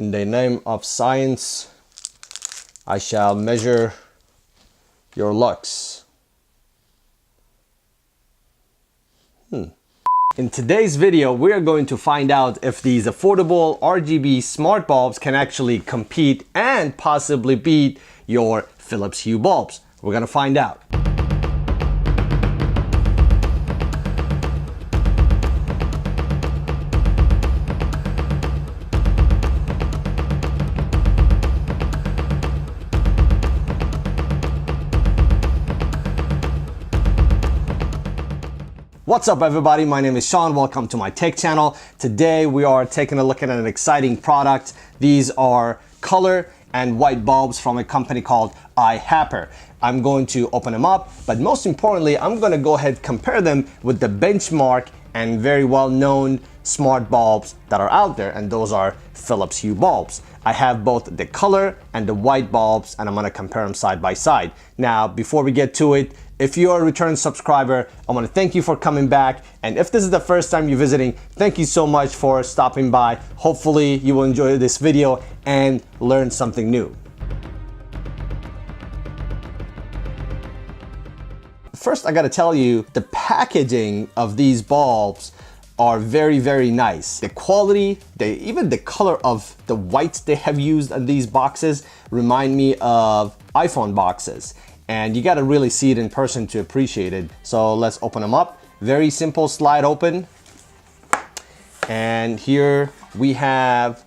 In the name of science, I shall measure your lux. In today's video, we're going to find out if these affordable RGB smart bulbs can actually compete and possibly beat your Philips Hue bulbs. We're gonna find out. What's up everybody, my name is Sean, welcome to my tech channel. Today we are taking a look at an exciting product. These are color and white bulbs from a company called iHaper. I'm going to open them up, but most importantly, I'm going to go ahead and compare them with the benchmark and very well-known smart bulbs that are out there, and those are Philips Hue bulbs. I have both the color and the white bulbs, and I'm going to compare them side by side. Now, before we get to it, if you're a return subscriber, I want to thank you for coming back. And if this is the first time you're visiting, thank you so much for stopping by. Hopefully you will enjoy this video and learn something new. First, I got to tell you, the packaging of these bulbs are very, very nice. The quality, even the color of the whites they have used on these boxes remind me of iPhone boxes. And you gotta really see it in person to appreciate it. So let's open them up. Very simple slide open. And here we have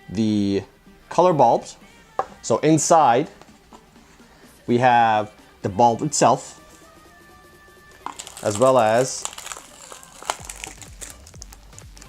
the color bulbs. So inside, we have the bulb itself, as well as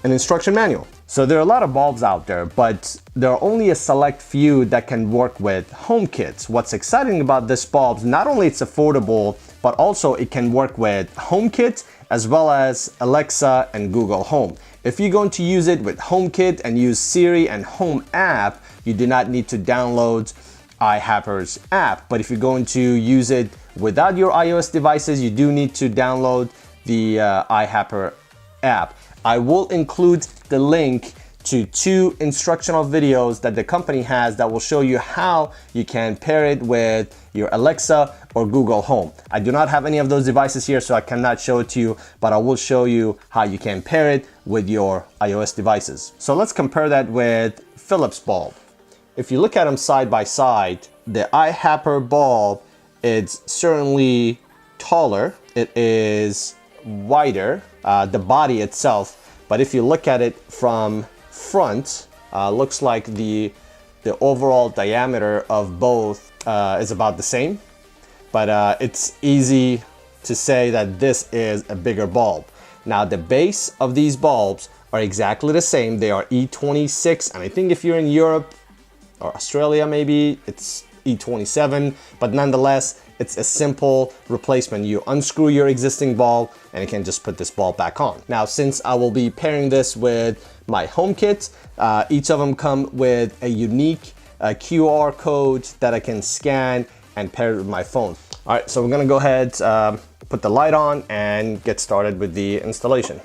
an instruction manual. So there are a lot of bulbs out there, but there are only a select few that can work with home kits. What's exciting about this bulb, not only it's affordable, but also it can work with HomeKit as well as Alexa and Google Home. If you're going to use it with HomeKit and use Siri and Home app, you do not need to download iHaper's app. But if you're going to use it without your iOS devices, you do need to download the iHaper app. I will include the link to 2 instructional videos that the company has that will show you how you can pair it with your Alexa or Google Home. I do not have any of those devices here, so I cannot show it to you, but I will show you how you can pair it with your iOS devices. So let's compare that with Philips bulb. If you look at them side by side, the iHaper bulb is certainly taller. It is wider, the body itself, but if you look at it from front, looks like the overall diameter of both is about the same, but it's easy to say that this is a bigger bulb. Now the base of these bulbs are exactly the same. They are E26, and I think if you're in Europe or Australia maybe it's E27, but nonetheless it's a simple replacement. You unscrew your existing bulb and you can just put this bulb back on. Now, since I will be pairing this with my HomeKit, each of them come with a unique QR code that I can scan and pair it with my phone. All right, so we're gonna go ahead, put the light on and get started with the installation.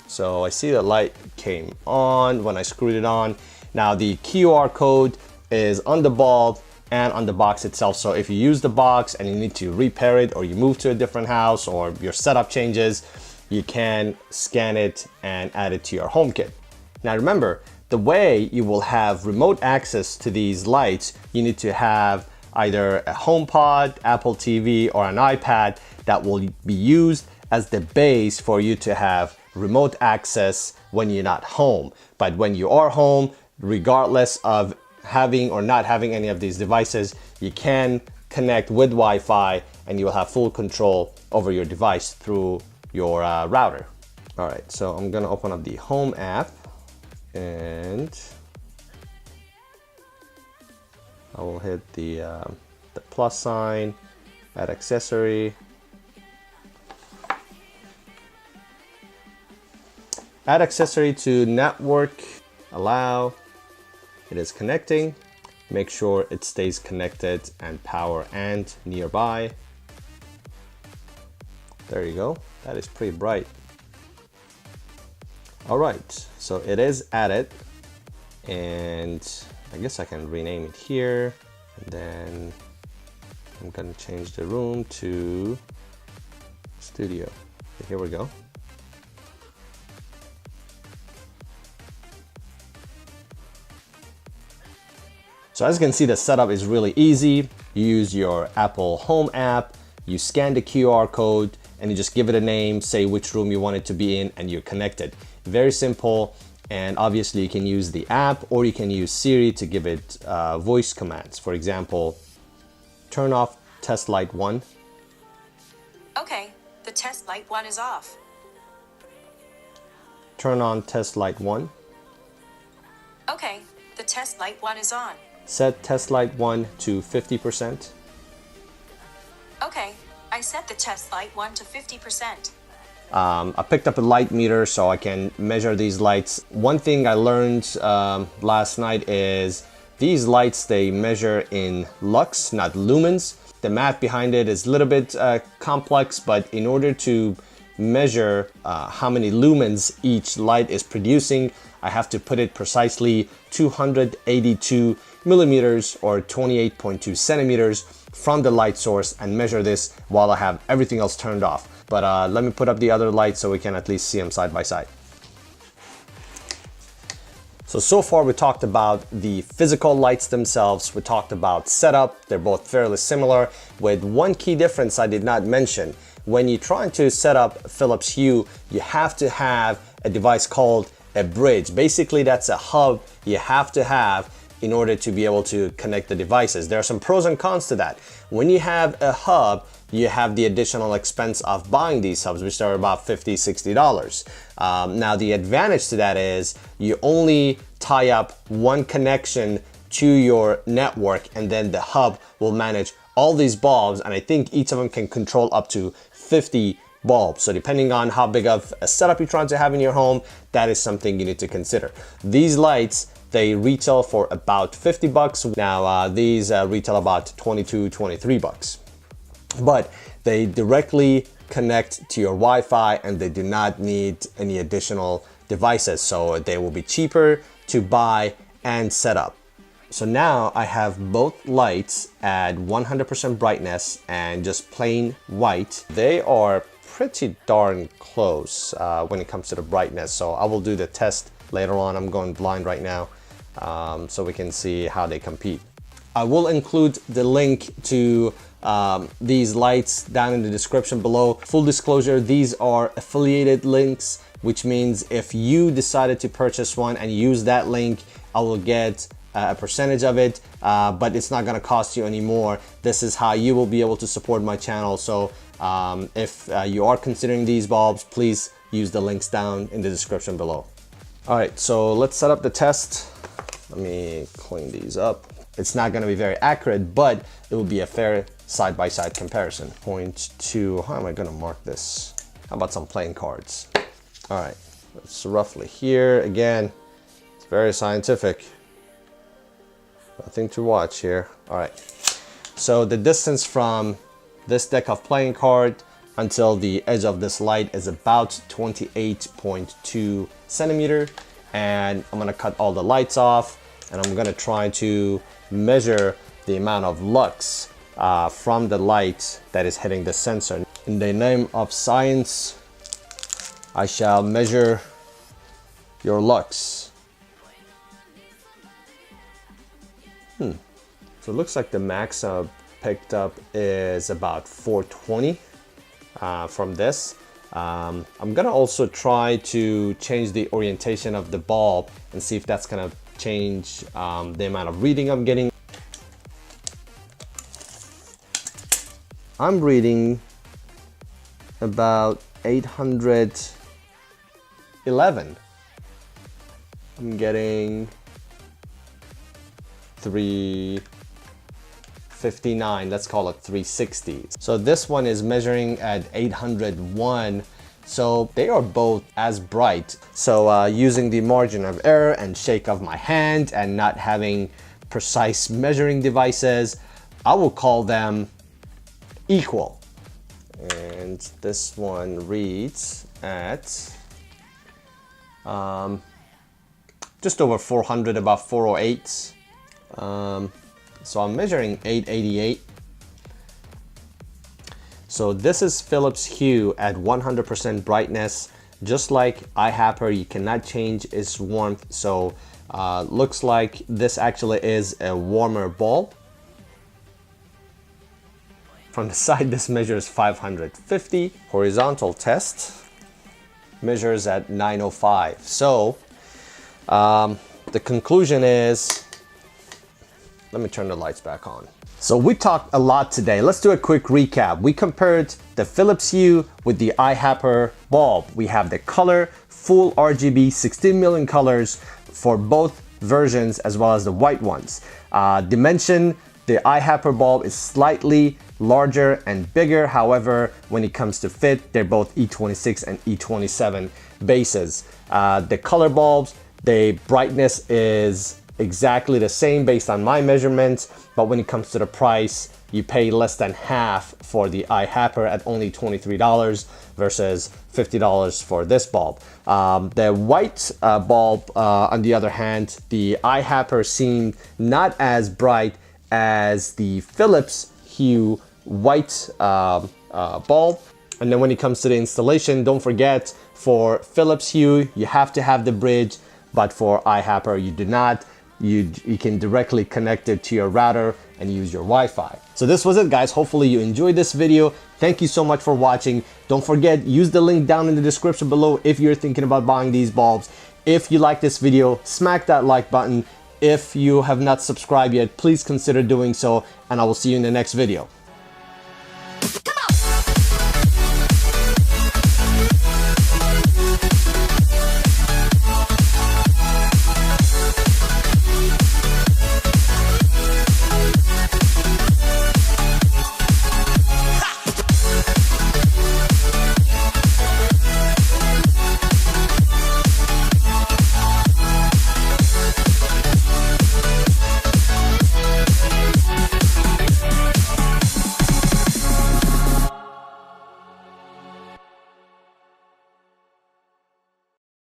So I see the light came on when I screwed it on. Now the QR code is on the bulb and on the box itself. So if you use the box and you need to repair it, or you move to a different house, or your setup changes, you can scan it and add it to your HomeKit. Now remember, the way you will have remote access to these lights, you need to have either a HomePod, Apple TV, or an iPad that will be used as the base for you to have remote access when you're not home. But when you are home, regardless of having or not having any of these devices, you can connect with Wi-Fi and you will have full control over your device through your router. All right, so I'm gonna open up the Home app and I will hit the plus sign, add accessory. Add accessory to network, allow. It is connecting. Make sure it stays connected and power and nearby. There you go. That is pretty bright. All right, so it is added and I guess I can rename it here, and then I'm gonna change the room to studio. Okay, here we go. So as you can see, the setup is really easy. You use your Apple Home app, you scan the QR code, and you just give it a name, say which room you want it to be in, and you're connected. Very simple, and obviously you can use the app or you can use Siri to give it voice commands. For example, turn off test light 1. Okay, the test light 1 is off. Turn on test light 1. Okay, the test light 1 is on. Set test light 1 to 50%. Okay, I set the test light 1 to 50%. I picked up a light meter so I can measure these lights. One thing I learned last night is these lights, they measure in lux, not lumens. The math behind it is a little bit complex, but in order to measure how many lumens each light is producing, I have to put it precisely 282 millimeters or 28.2 centimeters from the light source and measure this while I have everything else turned off. But let me put up the other lights so we can at least see them side by side. So far we talked about the physical lights themselves, we talked about setup, they're both fairly similar, with one key difference I did not mention. When you're trying to set up Philips Hue, you have to have a device called a bridge. Basically, that's a hub you have to have in order to be able to connect the devices. There are some pros and cons to that. When you have a hub, you have the additional expense of buying these hubs, which are about $50, $60. Now, the advantage to that is you only tie up one connection to your network, and then the hub will manage all these bulbs, and I think each of them can control up to 50 bulbs. So depending on how big of a setup you're trying to have in your home, that is something you need to consider. These lights, they retail for about 50 bucks. Now these retail about 22, 23 bucks. But they directly connect to your Wi-Fi and they do not need any additional devices. So they will be cheaper to buy and set up. So now I have both lights at 100% brightness and just plain white. They are pretty darn close when it comes to the brightness. So I will do the test later on. I'm going blind right now so we can see how they compete. I will include the link to these lights down in the description below. Full disclosure, these are affiliated links, which means if you decided to purchase one and use that link, I will get a percentage of it, but it's not gonna cost you any more. This is how you will be able to support my channel. So if you are considering these bulbs, please use the links down in the description below. All right, so let's set up the test. Let me clean these up. It's not gonna be very accurate, but it will be a fair side-by-side comparison. 0.2, how am I gonna mark this? How about some playing cards? All right, it's roughly here. Again, it's very scientific. Nothing to watch here. All right, so the distance from this deck of playing card until the edge of this light is about 28.2 centimeter. And I'm gonna cut all the lights off and I'm gonna try to measure the amount of lux from the light that is hitting the sensor. In the name of science, I shall measure your lux. So it looks like the max I've picked up is about 420 from this. I'm gonna also try to change the orientation of the bulb and see if that's gonna change the amount of reading I'm getting. I'm reading about 811. I'm getting 359, let's call it 360. So this one is measuring at 801. So they are both as bright. So using the margin of error and shake of my hand and not having precise measuring devices, I will call them equal. And this one reads at just over 400, about 408. So I'm measuring 888. So this is Philips Hue at 100% brightness. Just like iHaper, you cannot change its warmth. So looks like this actually is a warmer bulb. From the side, this measures 550. Horizontal test measures at 905. So the conclusion is, let me turn the lights back on. So we talked a lot today. Let's do a quick recap. We compared the Philips Hue with the iHaper bulb. We have the color, full RGB, 16 million colors for both versions, as well as the white ones. Dimension, the iHaper bulb is slightly larger and bigger. However, when it comes to fit, they're both E26 and E27 bases. The color bulbs, the brightness is exactly the same based on my measurements, but when it comes to the price, you pay less than half for the iHaper at only $23 versus $50 for this bulb. The white bulb, on the other hand, the iHaper seemed not as bright as the Philips Hue white bulb. And then when it comes to the installation, don't forget, for Philips Hue, you have to have the bridge, but for iHaper, you do not. You can directly connect it to your router and use your Wi-Fi. So this was it, guys. Hopefully you enjoyed this video. Thank you so much for watching. Don't forget, use the link down in the description below if you're thinking about buying these bulbs. If you like this video, smack that like button. If you have not subscribed yet, please consider doing so, and I will see you in the next video.